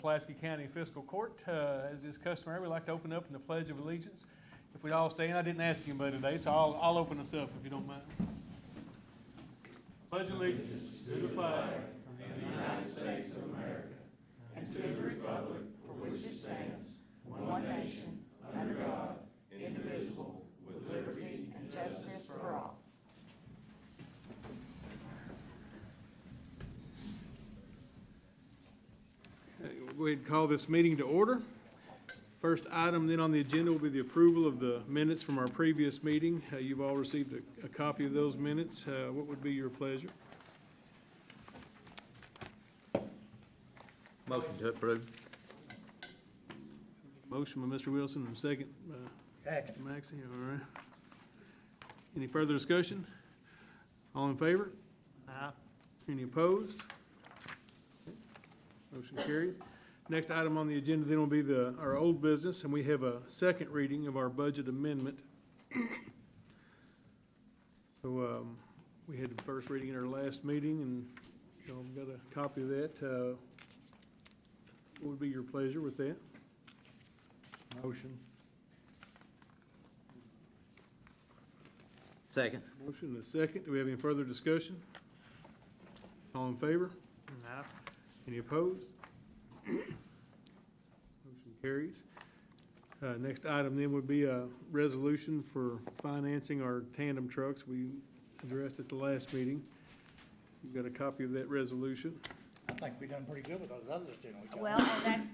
Pulaski County Fiscal Court. As is customary, we'd like to open up in the Pledge of Allegiance. If we'd all stand, I didn't ask anybody today, so I'll open us up if you don't mind. Pledge allegiance to the flag of the United States of America and to the republic for which it stands, one nation, under God, indivisible, with liberty and justice for all. We'll go ahead and call this meeting to order. First item then on the agenda will be the approval of the minutes from our previous meeting. You've all received a copy of those minutes. What would be your pleasure? Motion to approve. Motion by Mr. Wilson and second by Mr. Maxey. All right. Any further discussion? All in favor? Aye. Any opposed? Motion carries. Next item on the agenda then will be our old business, and we have a second reading of our budget amendment. So we had the first reading in our last meeting, and y'all got a copy of that. What would be your pleasure with that? Motion. Second. Motion and a second. Do we have any further discussion? All in favor? Aye. Any opposed? Motion carries. Next item then would be a resolution for financing our tandem trucks. We addressed at the last meeting. You've got a copy of that resolution. I think we've done pretty good with those others, didn't we? Well,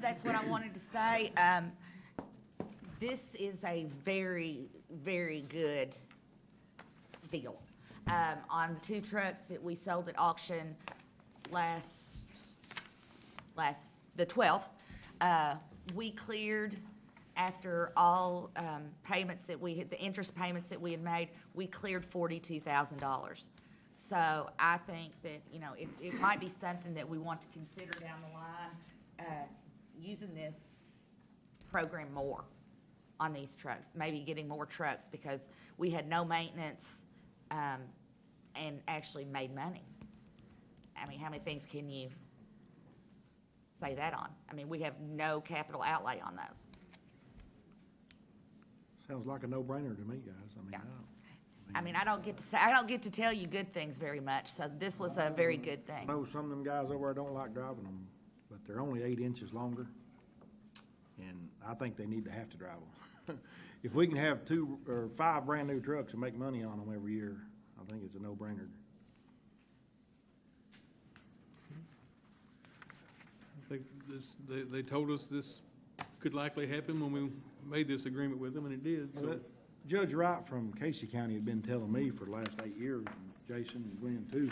that's what I wanted to say. This is a very, very good deal. On the two trucks that we sold at auction the 12th, we cleared, after all payments that we had, the interest payments that we had made, we cleared $42,000. So I think that, you know, it might be something that we want to consider down the line, using this program more on these trucks, maybe getting more trucks, because we had no maintenance and actually made money. I mean, how many things can you say that on? I mean, we have no capital outlay on those. Sounds like a no-brainer to me, guys. I mean, Yeah. I don't get to tell you good things very much, so this was a very good I thing. know some of them guys over there don't like driving them, but they're only 8 inches longer, and I think they need to have to drive them. If we can have 2 or 5 brand-new trucks and make money on them every year, I think it's a no-brainer. I think they told us this could likely happen when we made this agreement with them, and it did. So Judge Wright from Casey County had been telling me for the last 8 years, and Jason and Glenn too,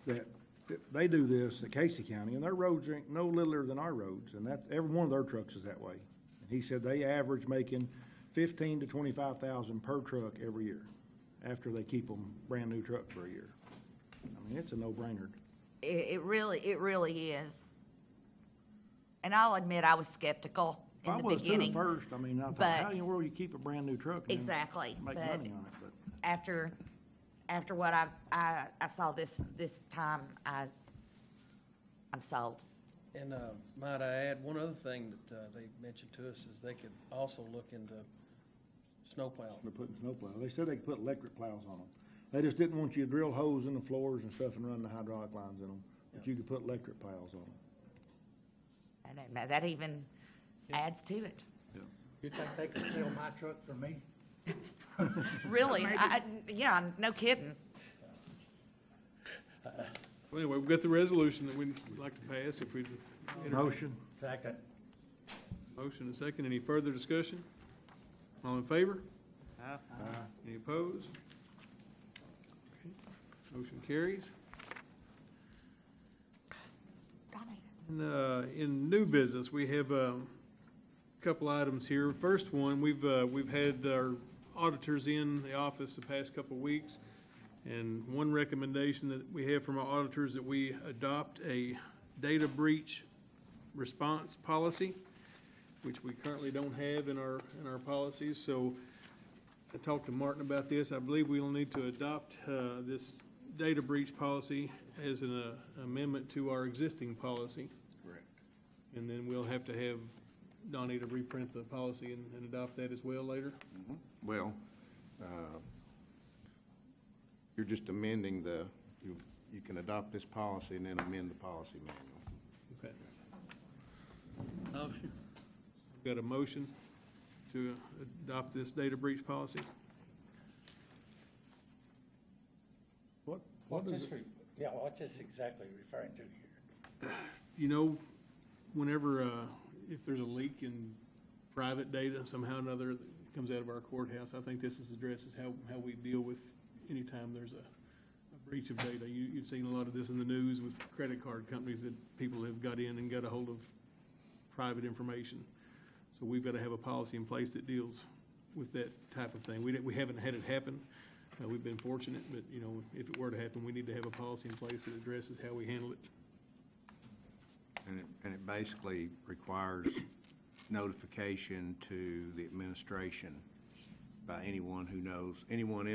that they do this at Casey County, and their roads ain't no littler than our roads, and that's every one of their trucks is that way. And he said they average making $15,000 to $25,000 per truck every year after they keep them brand new trucks for a year. I mean, it's a no-brainer. It really is. And I'll admit I was skeptical in the beginning. I was too at first. I mean, I thought, how in the world you keep a brand new truck and Exactly. make But money on it? But after what I saw this time, I'm sold. And might I add, one other thing that they mentioned to us is they could also look into snowplow. they're putting snowplow. They said they could put electric plows on them. They just didn't want you to drill holes in the floors and stuff and run the hydraulic lines in them. But you could put electric plows on them. And that even adds to it. You think they could steal my truck from me? Really, yeah, no kidding. well, anyway, we've got the resolution that we'd like to pass if we. Motion. Second. Motion and second. Any further discussion? All in favor? Aye. Any opposed? Okay. Motion carries. In new business, we have a couple items here. First one, we've had our auditors in the office the past couple of weeks, and one recommendation that we have from our auditors that we adopt a data breach response policy, which we currently don't have in our policies. So I talked to Martin about this. I believe we'll need to adopt this data breach policy as an amendment to our existing policy. Correct. And then we'll have to have Donnie to reprint the policy and adopt that as well later. Well, you're just amending you can adopt this policy and then amend the policy manual. Okay. Motion. Got a motion to adopt this data breach policy? What's this what's this exactly referring to here? You know, whenever, if there's a leak in private data somehow or another that comes out of our courthouse, I think this addresses how we deal with anytime there's a breach of data. You've seen a lot of this in the news with credit card companies that people have got in and got a hold of private information. So we've got to have a policy in place that deals with that type of thing. We haven't had it happen. We've been fortunate, but, you know, if it were to happen, we need to have a policy in place that addresses how we handle it. And it basically requires notification to the administration by anyone who knows, anyone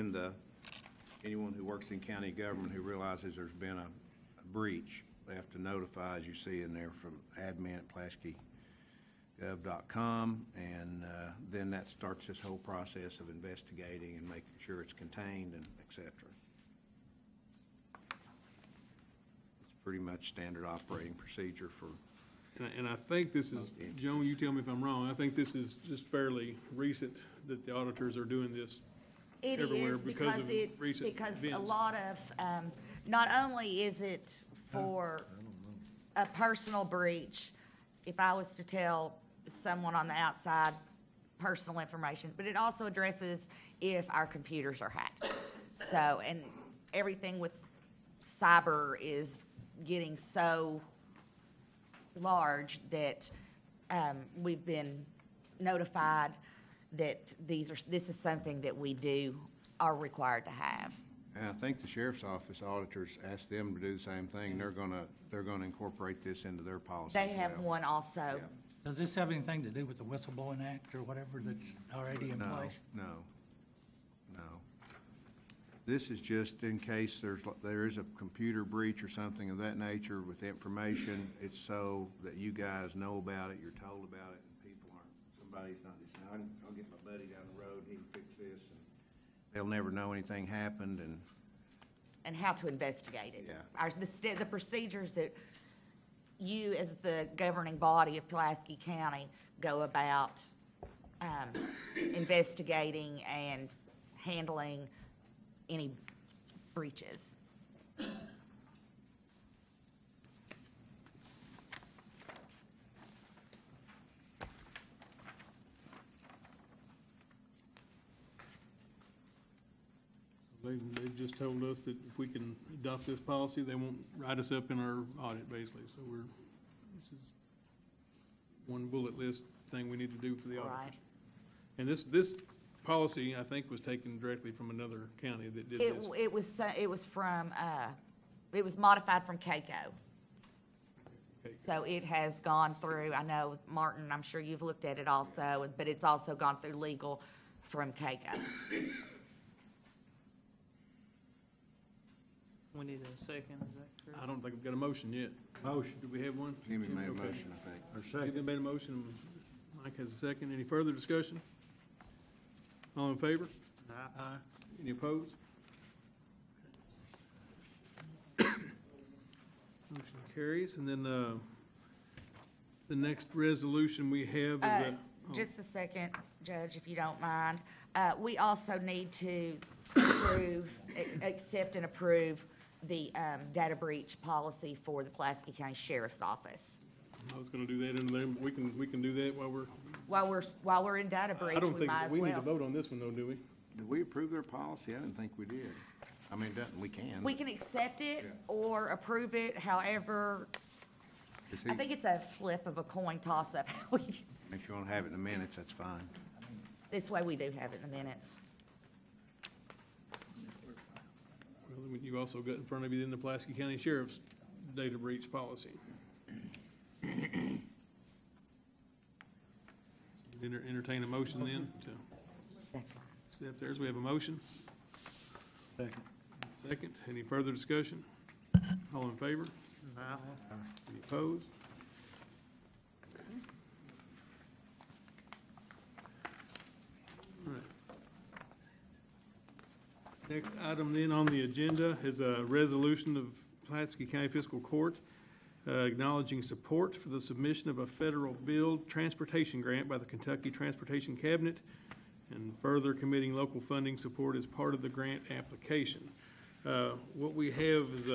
who works in county government who realizes there's been a breach. They have to notify, as you see in there, from admin@pulaskigov.com, and then that starts this whole process of investigating and making sure it's contained and et cetera. It's pretty much standard operating procedure for. And I think this is, Joan, you tell me if I'm wrong, I think this is just fairly recent that the auditors are doing this It everywhere is because of because recent because a events. lot of, not only is it for a personal breach, if I was to tell someone on the outside personal information, but it also addresses if our computers are hacked. So, and everything with cyber is getting so large that we've been notified that this is something that we are required to have. And I think the sheriff's office auditors asked them to do the same thing. They're gonna incorporate this into their policy. They as have well. one also. Yeah. Does this have anything to do with the whistleblowing act or whatever that's already in No, place? no. This is just in case there is a computer breach or something of that nature with information. It's so that you guys know about it, you're told about it, and people somebody's not just saying, I'll get my buddy down the road, he can fix this, and they'll never know anything happened, And how to investigate it. Yeah. The procedures that you, as the governing body of Pulaski County, go about investigating and handling any breaches. They've just told us that if we can adopt this policy, they won't write us up in our audit, basically. So this is one bullet list thing we need to do for the auditors. Right. And this policy, I think, was taken directly from another county that did this. It was modified from CAECO. Okay. So it has gone through, I know, Martin, I'm sure you've looked at it also, but it's also gone through legal from CAECO. We need a second, is that correct? I don't think we've got a motion yet. Motion. Do we have one? Jimmy made a Okay. motion, I think. Or Jimmy second. made a motion, Mike has a second. Any further discussion? All in favor? Aye. Any opposed? Motion carries, and then, the next resolution we have is Just a second, Judge, if you don't mind. We also need to accept and approve the data breach policy for the Pulaski County Sheriff's Office. I was gonna do that in there, but we can do that While we're in data I breach, don't we think, might as we need to well. vote on this one though, do we? Did we approve their policy? I didn't think we did. I mean, we can. We can accept it Yeah. or approve it, however, Is I think it's a flip of a coin toss-up. If you want to have it in the minutes, that's fine. This way we do have it in the minutes. Well, you also got in front of you then the Pulaski County Sheriff's data breach policy. Entertain a motion then to That's fine. accept theirs. We have a motion. Second. Second. Any further discussion? All in favor? Aye. Any opposed? Next item then on the agenda is a resolution of Pulaski County Fiscal Court acknowledging support for the submission of a federal billed transportation grant by the Kentucky Transportation Cabinet and further committing local funding support as part of the grant application. What we have is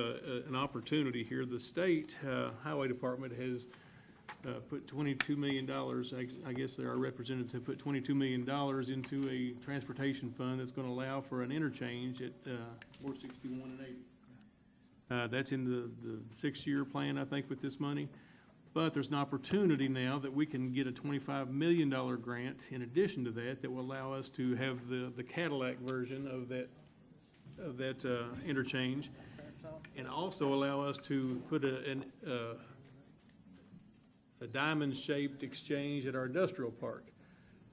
an opportunity here. The state highway department has put $22 million, I guess our representatives have put $22 million into a transportation fund that's going to allow for an interchange at 461 and 80. That's in the 6-year plan, I think, with this money. But there's an opportunity now that we can get a $25 million grant in addition to that that will allow us to have the Cadillac version of that interchange, and also allow us to put a diamond-shaped exchange at our industrial park,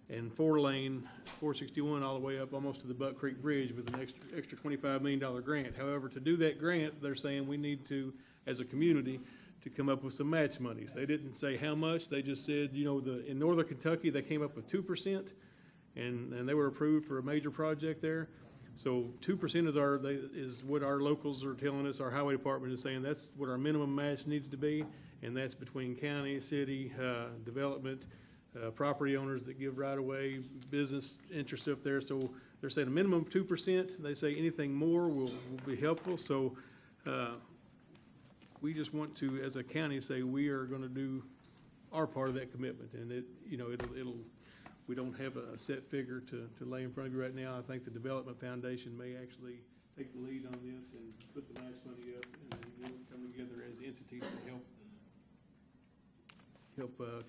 and 4-lane 461 all the way up almost to the Buck Creek Bridge with an extra $25 million grant. However, to do that grant, they're saying we need to, as a community, to come up with some match monies. They didn't say how much. They just said, you know, in northern Kentucky, they came up with 2%, and they were approved for a major project there. So 2% is what our locals are telling us. Our highway department is saying that's what our minimum match needs to be, and that's between county, city, development, property owners that give right-of-way, business interest up there. So they're saying a minimum of 2%. They say anything more will be helpful. So we just want to, as a county, say we are going to do our part of that commitment, and it'll. We don't have a set figure to lay in front of you right now. I think the Development Foundation may actually take the lead on this and put the match money up, and then we'll come together as entities to help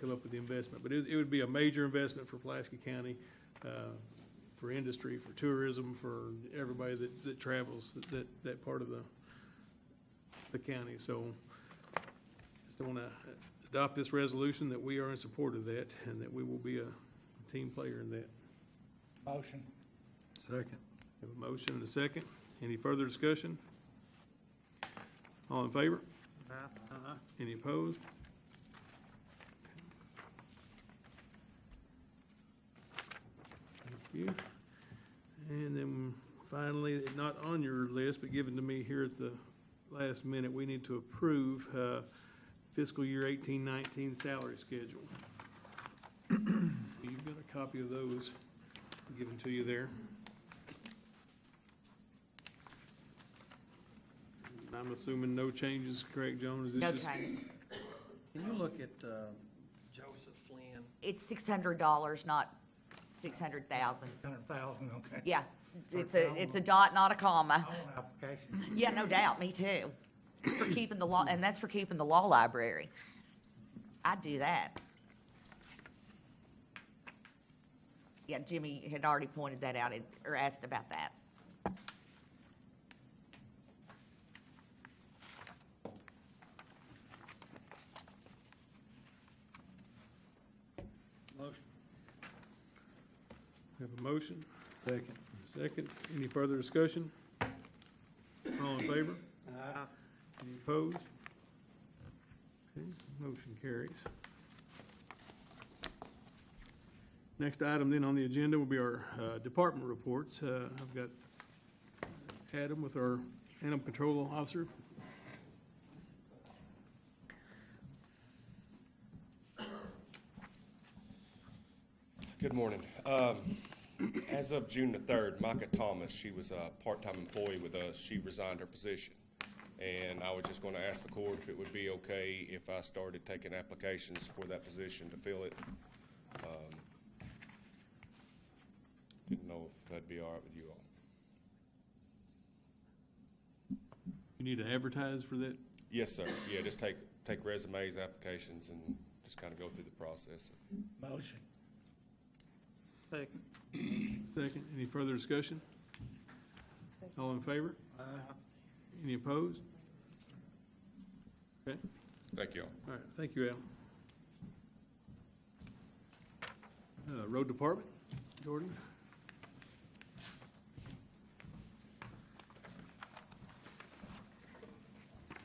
come up with the investment. But it would be a major investment for Pulaski County, for industry, for tourism, for everybody that travels that part of the county. So just want to adopt this resolution that we are in support of that, and that we will be a team player in that. Motion. Second. Have a motion and a second. Any further discussion? All in favor? Aye. Any opposed? Thank you. And then finally, not on your list, but given to me here at the last minute, we need to approve fiscal year 18-19 salary schedule. So you've got a copy of those given to you there. I'm assuming no changes, correct, Joan? Is this No just- change. Can you look at Joseph Flynn? It's $600, not 600,000. 100,000, okay. Yeah, it's a dot, not a comma. I want an application. Yeah, no doubt, me too. For keeping the law, and that's for keeping the law library. I'd do that. Yeah, Jimmy had already pointed that out, or asked about that. Motion. Have a motion? Second. Second. Any further discussion? All in favor? Aye. Any opposed? Okay, motion carries. Next item then on the agenda will be our department reports. I've got Adam with our Animal Control Officer. Good morning. As of June the 3rd, Micah Thomas, she was a part-time employee with us. She resigned her position. And I was just going to ask the court if it would be okay if I started taking applications for that position to fill it. Didn't know if that'd be all right with you all. You need to advertise for that? Yes, sir. Yeah, just take resumes, applications, and just kind of go through the process. Motion. Second. Second. Any further discussion? All in favor? Aye. Any opposed? Okay. Thank you all. All right, thank you, Al. Road Department, Jordan?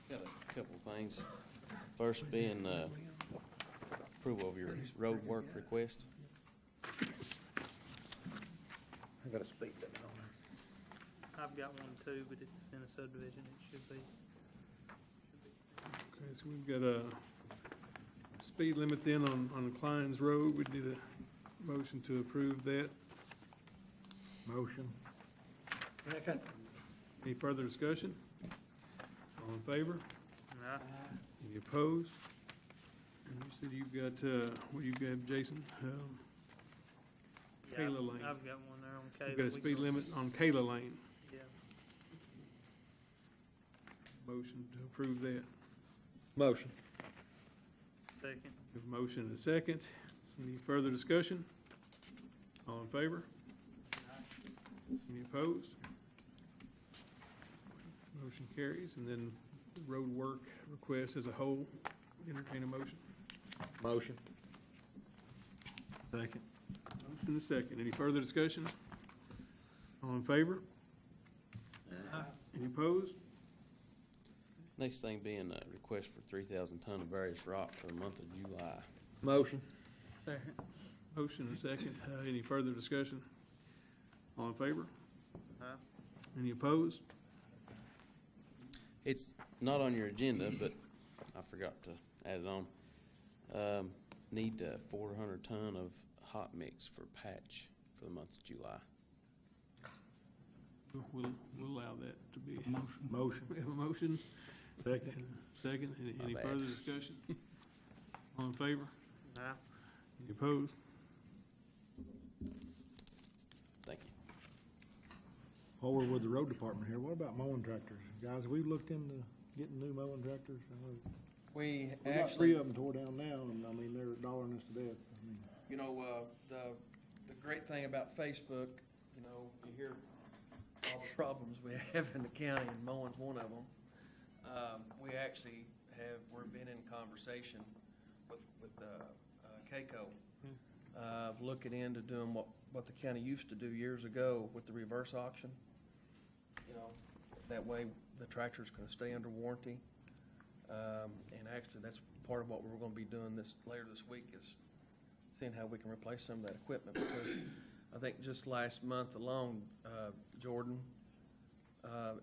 Got a couple of things. First being approval of your road work request. I got a speed limit on I've got one too, but it's in a subdivision, it should be. Okay, so we've got a speed limit then on Klein's Road. We need a motion to approve that. Motion. Second. Any further discussion? All in favor? Aye. Any opposed? And you said you've got, what do you got, Jason? Yeah, Kayla Lane. I've got one there on Kayla. You've got a We speed can- limit on Kayla Lane. Yeah. Motion to approve that. Motion. Second. We have a motion and a second. Any further discussion? All in favor? Any opposed? Motion carries. And then the road work request as a whole, entertain a motion. Motion. Second. Motion and a second. Any further discussion? All in favor? Any opposed? Next thing being a request for 3,000 ton of various rock for the month of July. Motion. Second. Motion and a second. Any further discussion? All in favor? Aye. Any opposed? It's not on your agenda, but I forgot to add it on. Need 400 ton of hot mix for patch for the month of July. We'll allow that to be. Motion. We have a motion. Second. Second. Any My bad. further discussion? All in favor? Aye. Any opposed? Thank you. While we're with the road department here, what about mowing tractors? Guys, have we looked into getting new mowing tractors? We We've got actually, 3 of them tore down now, and I mean, they're dollaring us to death. I mean, you know, the great thing about Facebook, you know, you hear all the problems we have in the county, and mowing's one of them. We actually we've been in conversation with CAECO, looking into doing what the county used to do years ago with the reverse auction. You know, that way the tractor's gonna stay under warranty. And actually, that's part of what we're gonna be doing later this week is seeing how we can replace some of that equipment, because I think just last month alone, Jordan,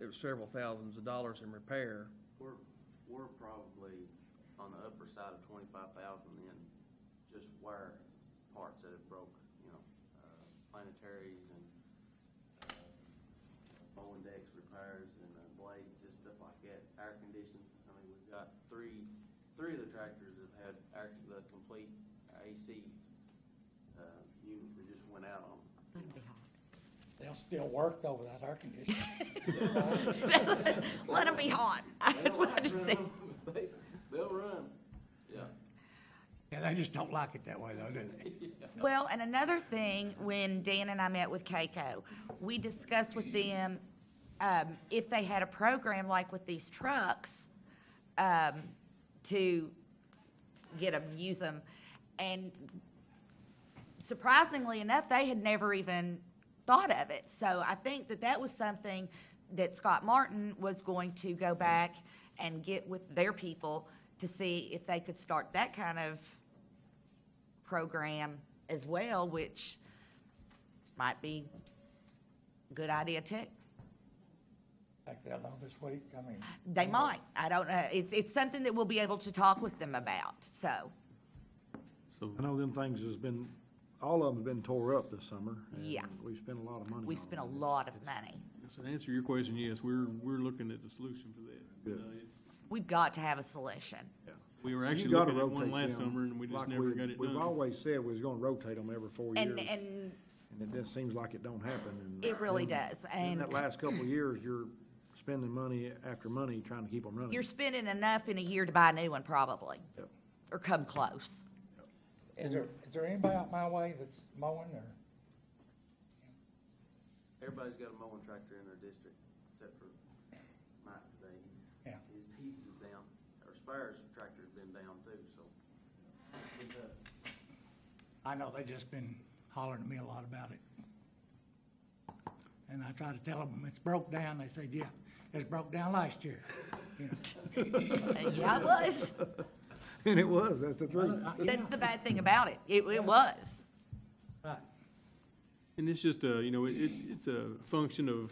it was several thousands of dollars in repair. We're probably on the upper side of 25,000 in just wire parts that have broke, you know, planetaries and mowing decks repairs and blades, just stuff like that. Air conditions. I mean, we've got three of the tractors have had the complete AC units that just went out on. Let 'em be hot. They'll still work though without air conditioning. Let them be hot. That's what I just said. They'll run. Yeah. Yeah, they just don't like it that way though, do they? Well, and another thing, when Dan and I met with CAECO, we discussed with them, if they had a program like with these trucks, to get them, use them. And surprisingly enough, they had never even thought of it. So I think that was something that Scott Martin was going to go back and get with their people to see if they could start that kind of program as well, which might be a good idea too. Think they'll know this week, I mean. They might. I don't know. It's something that we'll be able to talk with them about, so. So, I know them things has been, all of them have been tore up this summer. and Yeah. We spent a lot of money We on spent a them. lot of money. so to answer your question, yes, we're looking at the solution for that. Good. It's- We've got to have a solution. We were You actually gotta looking at one rotate last them, summer, and we just like never got it We've done. always said we was gonna rotate them every 4 years. And And it just seems like it don't happen. And it really then- does. In And that last couple of years, you're spending money after money trying to keep them running. you're spending enough in a year to buy a new one probably, Yep. or come close. Is there anybody out my way that's mowing or? Everybody's got a mowing tractor in their district, except for Mike today. Yeah. He's down. Our spares tractor's been down too, so. I know they just been hollering at me a lot about it. And I try to tell them it's broke down. They said, yeah, it's broke down last year. You know. Yeah, it was. And it was, that's the truth. That's the bad thing about it. It was. Right. And it's just, it's a function of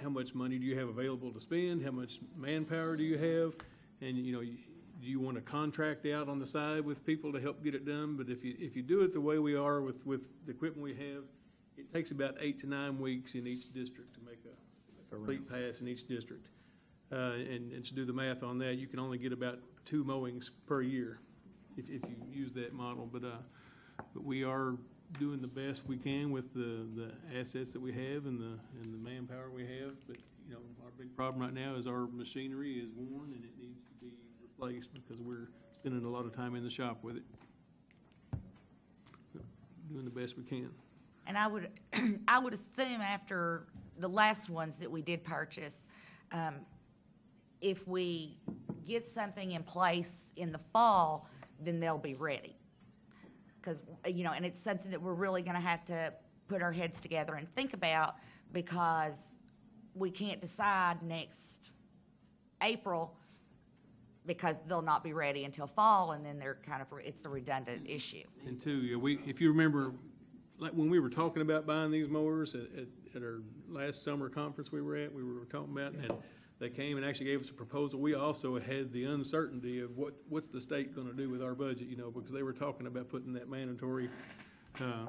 how much money do you have available to spend, how much manpower do you have, and, you know, do you want to contract out on the side with people to help get it done? But if you do it the way we are with the equipment we have, it takes about 8 to 9 weeks in each district to make a complete pass in each district. And to do the math on that, you can only get about 2 mowings per year if you use that model. But we are doing the best we can with the assets that we have and the manpower we have. But, you know, our big problem right now is our machinery is worn and it needs to be replaced because we're spending a lot of time in the shop with it. Doing the best we can. And I would, I would assume after the last ones that we did purchase, if we get something in place in the fall, then they'll be ready. Because, you know, and it's something that we're really going to have to put our heads together and think about, because we can't decide next April because they'll not be ready until fall, and then they're kind of, it's a redundant issue. And two, yeah, if you remember, like when we were talking about buying these mowers at our last summer conference we were at, we were talking about, and they came and actually gave us a proposal. We also had the uncertainty of what's the state going to do with our budget, you know, because they were talking about putting that mandatory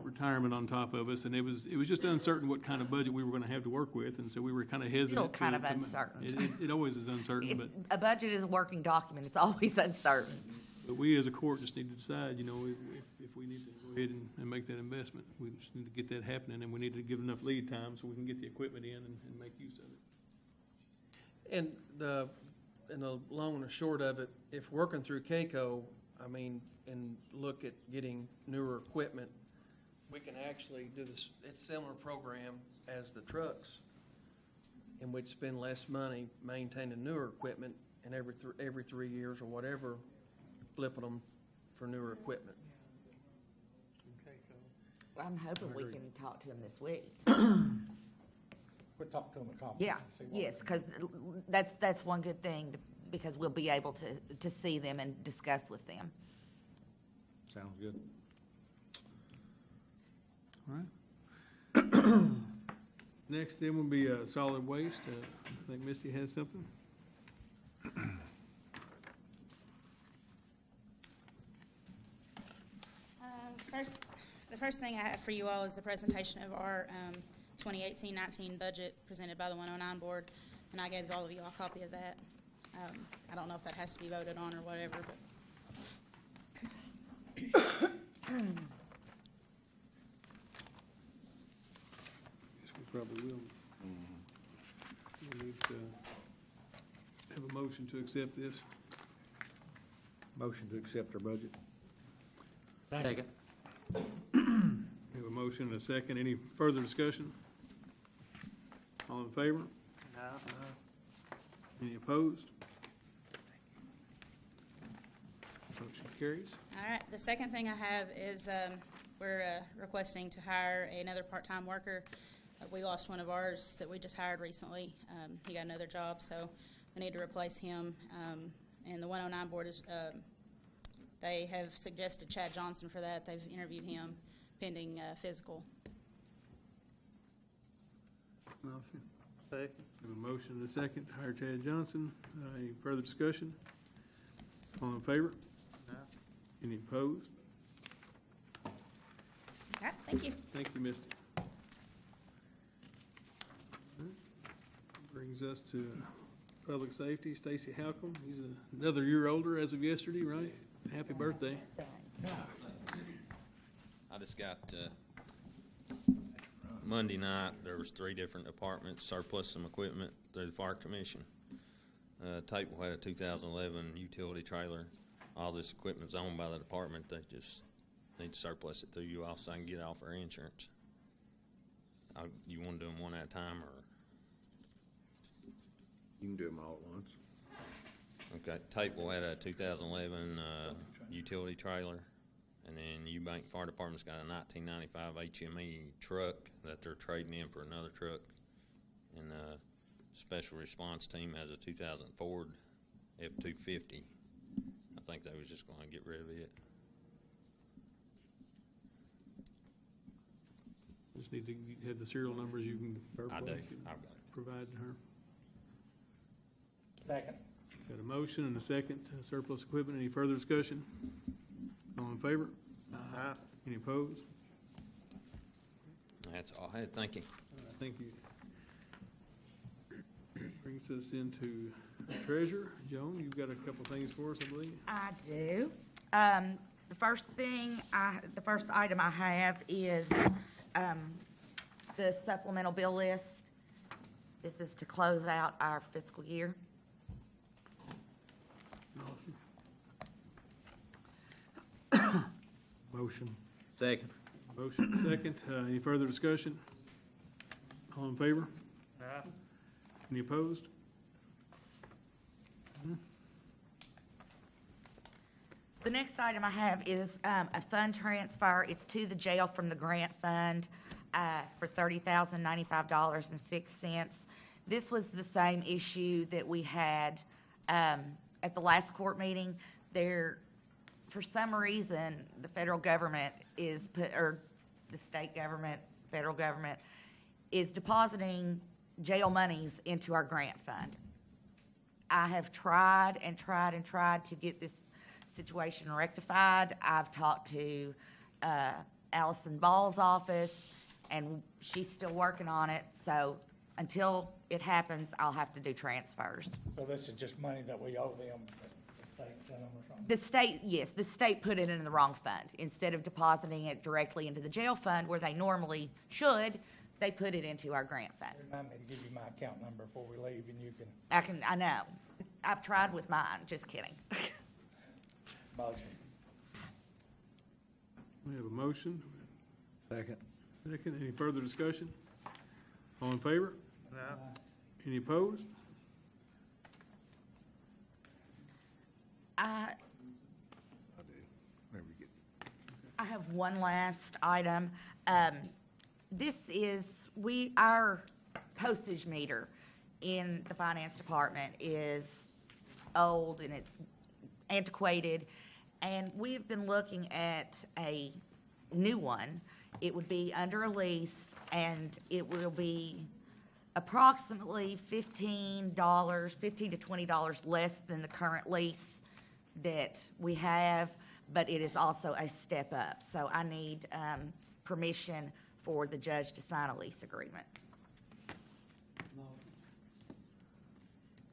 retirement on top of us, and it was just uncertain what kind of budget we were going to have to work with, and so we were kind of hesitant. Still kind of uncertain. It always is uncertain, but A budget is a working document. It's always uncertain. but we as a court just need to decide, you know, if we need to go ahead and make that investment. We just need to get that happening, and we need to give enough lead time so we can get the equipment in and make use of it. And the long and the short of it, if working through CAECO, I mean, and look at getting newer equipment, we can actually do this, it's a similar program as the trucks, and we'd spend less money maintaining newer equipment, and every 3 years or whatever, flipping them for newer equipment. I'm hoping we can talk to them this week. We'll talk to them at conference. Yeah, and see what yes, we do. because that's one good thing, because we'll be able to see them and discuss with them. Sounds good. All right. Next then will be solid waste. I think Misty has something. The first thing I have for you all is the presentation of our 2018-19 budget presented by the 109 board, and I gave all of you a copy of that. I don't know if that has to be voted on or whatever, but Guess we probably will. We need to have a motion to accept this. Motion to accept our budget. Second. We have a motion and a second. Any further discussion? All in favor? Any opposed? Motion carries. all right. The second thing I have is we're requesting to hire another part-time worker. We lost one of ours that we just hired recently. He got another job, so we need to replace him. And the 109 board is, they have suggested Chad Johnson for that. They've interviewed him pending Fiscal. Motion. Second. We have a motion and a second to hire Chad Johnson. Any further discussion? All in favor? Any opposed? All right, thank you. Thank you, Misty. Brings us to public safety, Stacy Halcomb. He's another year older as of yesterday, right? Happy birthday. I just got, Monday night, there was 3 different departments surplus some equipment through the fire commission. Tateville had a 2011 utility trailer. All this equipment's owned by the department. They just need to surplus it through you all so I can get it off our insurance. You want to do them one at a time, or? You can do them all at once. Okay, Tateville had a 2011 utility trailer, and then Eubank Fire Department's got a 1995 HME truck that they're trading in for another truck, and Special Response Team has a 2000 Ford F-250. I think they was just going to get rid of it. Just need to have the serial numbers you can verify. I do. I've got it. providing her. Second. Got a motion and a second to surplus equipment. Any further discussion? All in favor? Aye. Any opposed? That's all I had. Thank you. Thank you. Brings us into treasure. Joan, you've got a couple things for us, I believe. I do. The first item I have is, the supplemental bill list. This is to close out our fiscal year. Motion. Second. Motion second. Any further discussion? All in favor? Aye. Any opposed? The next item I have is a fund transfer. It's to the jail from the grant fund for $30,095.06. This was the same issue that we had at the last court meeting. For some reason, the federal government or the state government, federal government, is depositing jail monies into our grant fund. I have tried and tried and tried to get this situation rectified. I've talked to Allison Ball's office, and she's still working on it. So until it happens, I'll have to do transfers. So this is just money that we owe them, that the state sent them or something? The state, yes, the state put it in the wrong fund. Instead of depositing it directly into the jail fund where they normally should, they put it into our grant fund. Remind me to give you my account number before we leave, and you can I know. I've tried with mine, just kidding. motion. We have a motion. Second. Second. Any further discussion? All in favor? Aye. Any opposed? I have one last item. This is, our postage meter in the finance department is old and it's antiquated, and we've been looking at a new one. It would be under a lease, and it will be approximately $15 to $20 less than the current lease that we have, but it is also a step up. So I need permission for the judge to sign a lease agreement.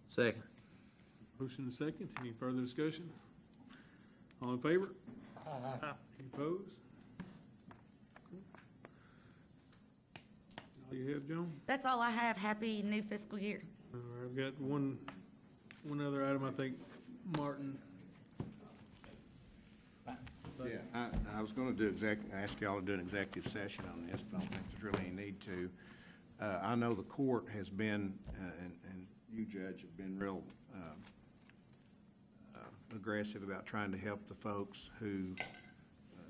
Second. Motion and second. Any further discussion? All in favor? Aye. Any opposed? All you have, Joan? That's all I have. Happy new fiscal year. All right, I've got one other item, I think, Martin. Yeah, I was gonna ask y'all to do an executive session on this, but I don't think there's really any need to. I know the court has been, and you, Judge, have been real aggressive about trying to help the folks who,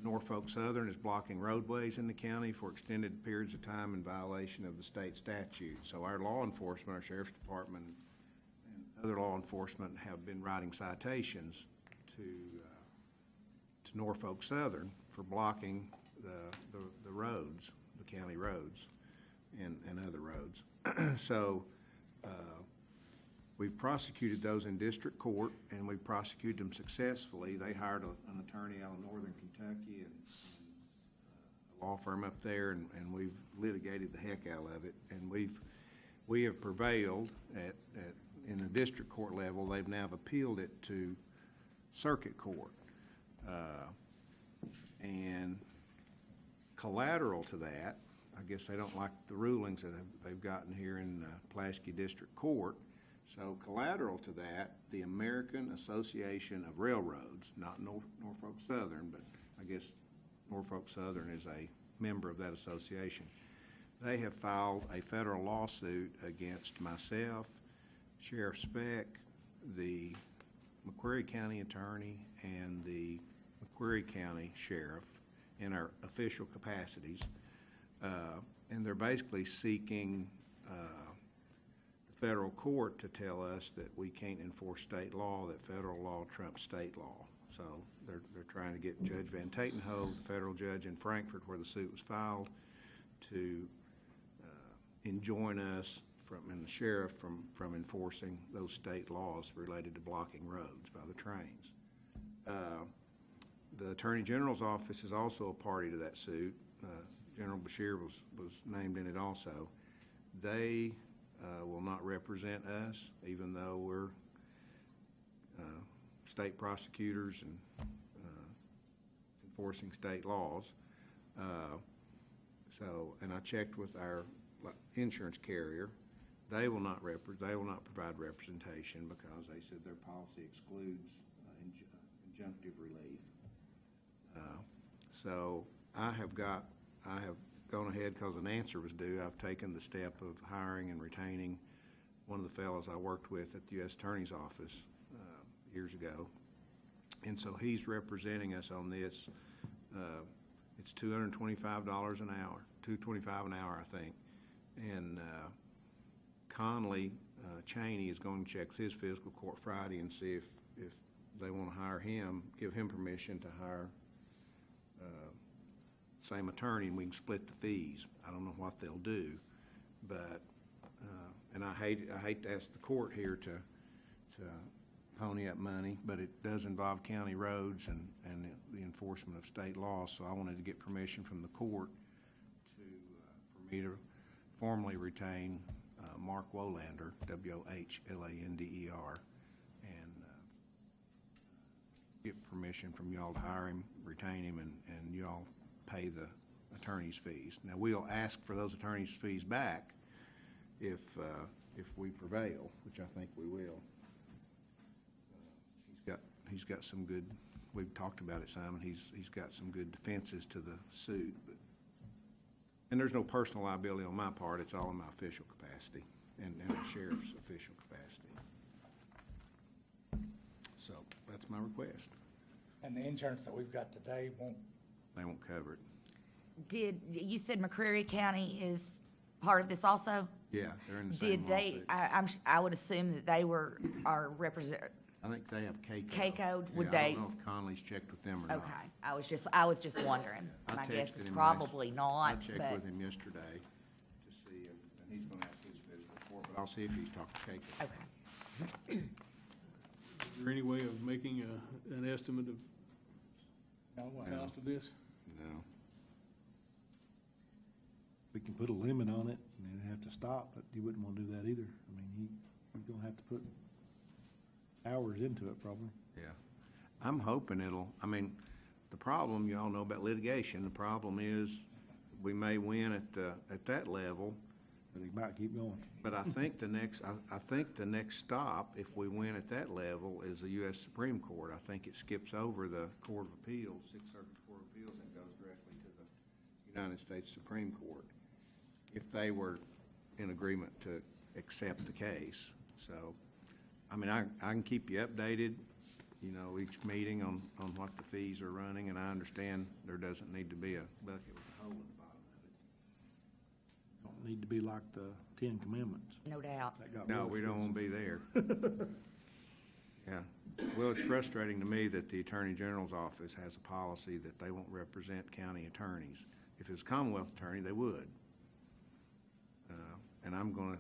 Norfolk Southern is blocking roadways in the county for extended periods of time in violation of the state statute. So our law enforcement, our sheriff's department, and other law enforcement have been writing citations to Norfolk Southern for blocking the roads, the county roads, and other roads. So we've prosecuted those in district court, and we've prosecuted them successfully. They hired an attorney out of northern Kentucky and a law firm up there, and we've litigated the heck out of it. And we have prevailed in the district court level. They've now appealed it to circuit court. And collateral to that, I guess they don't like the rulings that they've gotten here in Pulaski District Court. So collateral to that, the American Association of Railroads, not Norfolk Southern, but I guess Norfolk Southern is a member of that association. They have filed a federal lawsuit against myself, Sheriff Speck, the McQuarrie County Attorney, and the McQuarrie County Sheriff in our official capacities. And they're basically seeking the federal court to tell us that we can't enforce state law, that federal law trumps state law. So they're trying to get Judge Van Tatenhove, the federal judge in Frankfurt where the suit was filed, to enjoin us and the sheriff from enforcing those state laws related to blocking roads by the trains. The Attorney General's office is also a party to that suit. General Bashir was named in it also. They will not represent us, even though we're state prosecutors and enforcing state laws. And I checked with our insurance carrier. They will not provide representation because they said their policy excludes injunctive relief. So I have gone ahead because an answer was due. I've taken the step of hiring and retaining one of the fellows I worked with at the U.S. Attorney's Office years ago. And so he's representing us on this. It's $225 an hour, $225 an hour, I think. And Conley Cheney is going to check his fiscal court Friday and see if they want to hire him, give him permission to hire same attorney, and we can split the fees. I don't know what they'll do, but and I hate to ask the court here to pony up money, but it does involve county roads and the enforcement of state law. So I wanted to get permission from the court for me to formally retain Mark Wolander, Whlander, and get permission from y'all to hire him, retain him, and y'all pay the attorney's fees. Now, we'll ask for those attorney's fees back if we prevail, which I think we will. He's got some good, we've talked about it, Simon, he's got some good defenses to the suit, and there's no personal liability on my part. It's all in my official capacity and the sheriff's official capacity. So that's my request. And the insurance that we've got today They won't cover it. You said McCreary County is part of this also? Yeah, they're in the same Did they, lawsuit. I would assume that they are I think they have KCO. KCO, would I they? don't know if Conley's checked with them or not. Okay, I was just wondering. I My guess texted is him probably I not, checked but, with him yesterday to see and he's gonna ask his fiscal court, but I'll see if he's talked to KCO. okay. Is there any way of making an estimate of no, the cost of this? No. We can put a limit on it and then have to stop, but you wouldn't want to do that either. I mean, you're gonna have to put hours into it probably. Yeah. I'm hoping the problem, you all know about litigation, the problem is we may win at that level. But it might keep going. But I think the next stop, if we win at that level, is the U.S. Supreme Court. I think it skips over the Court of Appeals, Sixth Circuit Court of Appeals, and goes directly to the United States Supreme Court, if they were in agreement to accept the case. So, I mean, I can keep you updated, each meeting on what the fees are running, and I understand there doesn't need to be a bucket with a hole in the bottom of it. Don't need to be like the Ten Commandments. No doubt. That got No, real we don't want to be expensive. there. Yeah. Well, it's frustrating to me that the Attorney General's office has a policy that they won't represent county attorneys. If it's a Commonwealth attorney, they would. And I'm going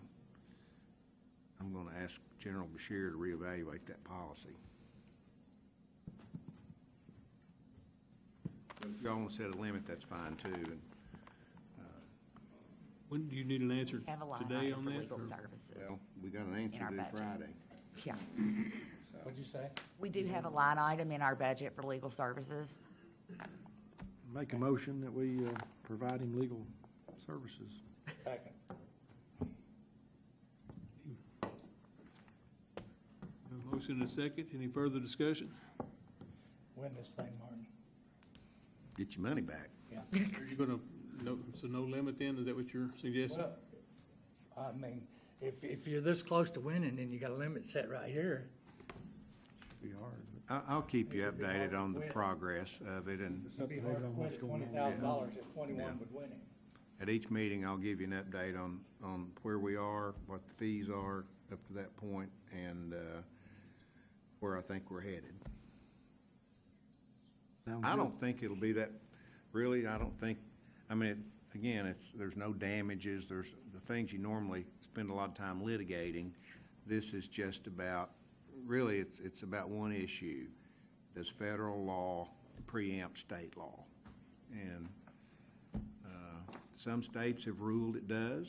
to ask General Bashir to reevaluate that policy. But if y'all want to set a limit, that's fine too. And, When do you need an answer Have a line today item on for that? legal or- services. well, we got an answer our due budget. Friday. Yeah. What'd you say? We do have a line item in our budget for legal services. Make a motion that we provide him legal services. Second. A motion and a second. Any further discussion? Win this thing, Martin. Get your money back. Yeah. Are you gonna, no limit then? Is that what you're suggesting? Well, I mean, if you're this close to winning and you got a limit set right here, Be hard. I'll keep you It'd be hard updated to on the win. progress of it, and it'd be hard to Depending on quit what's at going on. $20,000 if 21 Yeah. would win it. at each meeting, I'll give you an update on where we are, what the fees are up to that point, and where I think we're headed. Sounds I good. don't think it'll be that, really, I don't think, I mean, again, there's no damages, there's the things you normally spend a lot of time litigating. This is just about, really, it's about one issue. Does federal law preempt state law? And some states have ruled it does,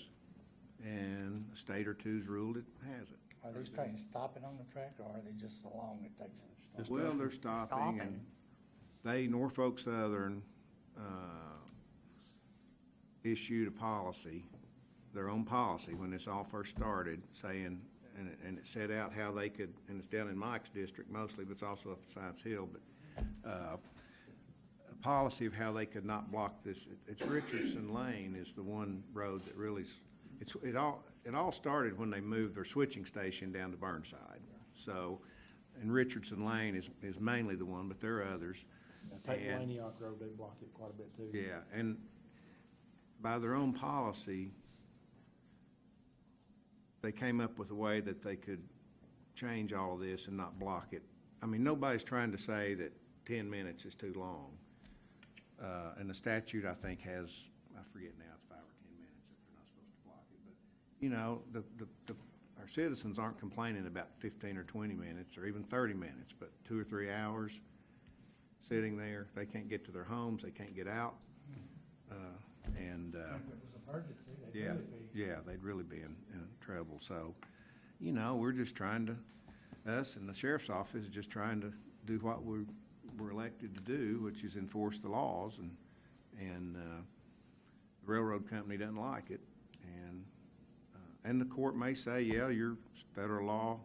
and a state or two's ruled it hasn't. Are they trying to stop it on the track, or are they just so long it takes them to stop? Well, they're stopping, and Norfolk Southern issued a policy, their own policy, when this all first started, saying, and it set out how they could, and it's down in Mike's district mostly, but it's also up at Science Hill, but a policy of how they could not block this. It's Richardson Lane is the one road that really, it all started when they moved their switching station down to Burnside. So, and Richardson Lane is mainly the one, but there are others. Take And- Lanyock Road, they block it quite a bit too. Yeah, and by their own policy, they came up with a way that they could change all of this and not block it. I mean, nobody's trying to say that 10 minutes is too long. And the statute, I think, has, I forget now, it's 5 or 10 minutes if they're not supposed to block it. But, you know, our citizens aren't complaining about 15 or 20 minutes or even 30 minutes, but 2 or 3 hours sitting there. They can't get to their homes, they can't get out. If it was emergency, they'd Yeah, really be. yeah, they'd really be in trouble. So, you know, we're just trying to, us and the sheriff's office is just trying to do what we're elected to do, which is enforce the laws, and the railroad company doesn't like it. And the court may say, yeah, your federal law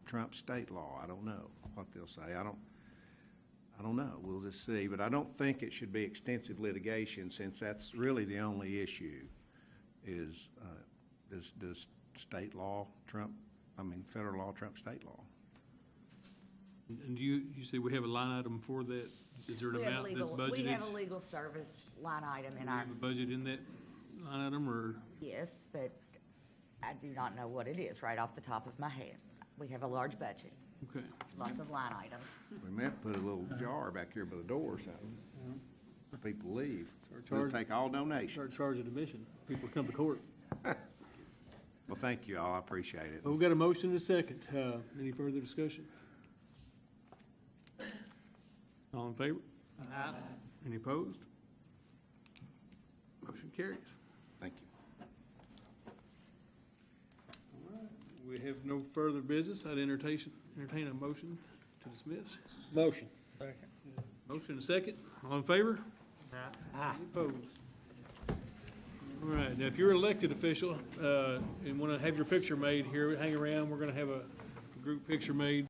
trumps state law. I don't know what they'll say. I don't know. We'll just see. But I don't think it should be extensive litigation, since that's really the only issue is, does state law federal law trump state law? And you say we have a line item for that? Is there an We have amount that's legal, budgeted? we have a legal service line item Do in we our, have a budget in that line item, or? yes, but I do not know what it is right off the top of my head. We have a large budget, Okay. lots of line items. We may have to put a little jar back here by the door or something. If people leave. Start We'll charging- take all donations. Start charging admission. People come to court. Well, thank you all. I appreciate it. Well, we've got a motion and a second. Any further discussion? All in favor? Any opposed? Motion carries. Thank you. We have no further business. I'd entertain a motion to dismiss. Motion. Second. Motion and a second. All in favor? Any opposed? All right, now if you're an elected official, and want to have your picture made here, hang around. We're going to have a group picture made.